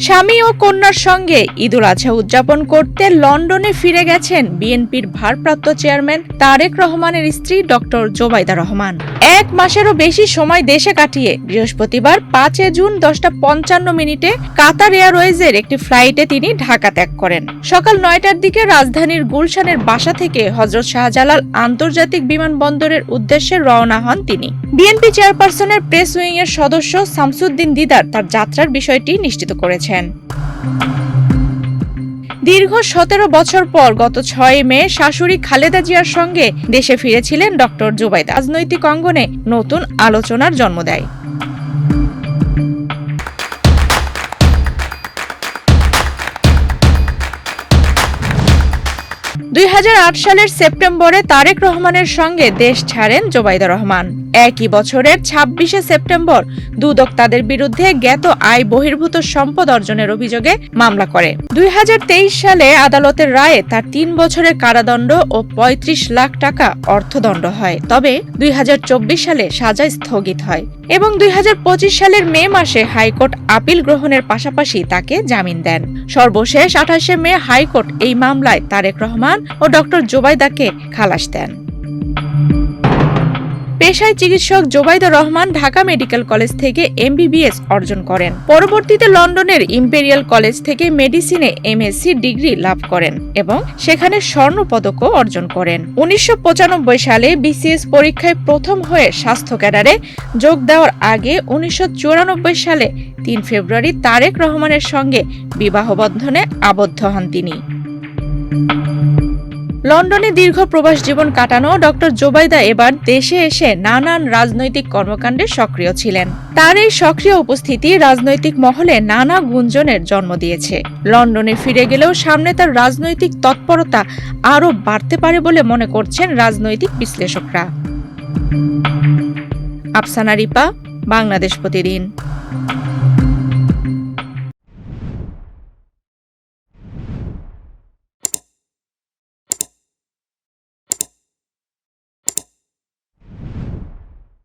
স্বামী ও কন্যার সঙ্গে ঈদুল আজহা উদযাপন করতে লন্ডনে ফিরে গেছেন বিএনপির ভারপ্রাপ্ত চেয়ারম্যান তারেক রহমানের স্ত্রী ডক্টর জোবাইদা রহমান। 1 মাসেরও বেশি সময় দেশে কাটিয়ে বৃহস্পতিবার 5 জুন 10:55 কাতার এয়ারওয়েজের একটি ফ্লাইটে তিনি ঢাকা ত্যাগ করেন। সকাল 9টার দিকে রাজধানীর গুলশানের বাসা থেকে হযরত শাহজালাল আন্তর্জাতিক বিমানবন্দরের উদ্দেশ্যে রওনা হন তিনি। বিএনপি চেয়ারপারসনের প্রেস উইং এর সদস্য শামসুদ্দিন দিদার তার যাত্রার বিষয়টি নিশ্চিত করেছেন। দীর্ঘ 17 বছর পর গত 6 মে শাশুড়ি খালেদা জিয়ার সঙ্গে দেশে ফিরেছিলেন ডক্টর জোবাইদা। রাজনৈতিক অঙ্গনে নতুন আলোচনার জন্ম দেয়। 2008 সালের সেপ্টেম্বরে তারেক রহমানের সঙ্গে দেশ ছাড়েন জোবাইদা রহমান। একই বছরের 26 সেপ্টেম্বর দুদক তাদের বিরুদ্ধে জ্ঞাত আয় বহির্ভূত সম্পদ অর্জনের অভিযোগে মামলা করে। 2023 সালে আদালতের রায়ে তার 3 বছরের কারাদণ্ড ও 35 লাখ টাকা অর্থদণ্ড হয়। তবে 2024 সালে সাজা স্থগিত হয় এবং 2025 সালের মে মাসে হাইকোর্ট আপিল গ্রহণের পাশাপাশি তাকে জামিন দেন। সর্বশেষ 28 মে হাইকোর্ট এই মামলায় তারেক রহমান ও ডক্টর জোবাইদাকে খালাস দেন। পেশায় চিকিৎসক জোবাইদা রহমান ঢাকা মেডিকেল কলেজ থেকে MBBS অর্জন করেন। পরবর্তীতে লন্ডনের ইম্পেরিয়াল কলেজ থেকে মেডিসিনে MSc ডিগ্রি লাভ করেন এবং সেখানে স্বর্ণ পদকও অর্জন করেন। 1995 সালে BCS পরীক্ষায় প্রথম হয়ে স্বাস্থ্য ক্যাডারে যোগ দেওয়ার আগে 1994 সালে 3 ফেব্রুয়ারি তারেক রহমানের সঙ্গে বিবাহ বন্ধনে আবদ্ধ হন তিনি। লন্ডনে দীর্ঘ প্রবাস জীবন কাটানো ডক্টর জোবাইদা এবার দেশে এসে নানান রাজনৈতিক কর্মকাণ্ডে সক্রিয় ছিলেন। তার এই সক্রিয় উপস্থিতি রাজনৈতিক মহলে নানা গুঞ্জনের জন্ম দিয়েছে। লন্ডনে ফিরে গেলেও সামনে তার রাজনৈতিক তৎপরতা আরও বাড়তে পারে বলে মনে করছেন রাজনৈতিক বিশ্লেষকরা। আফসানা রিপা, বাংলাদেশ প্রতিদিন।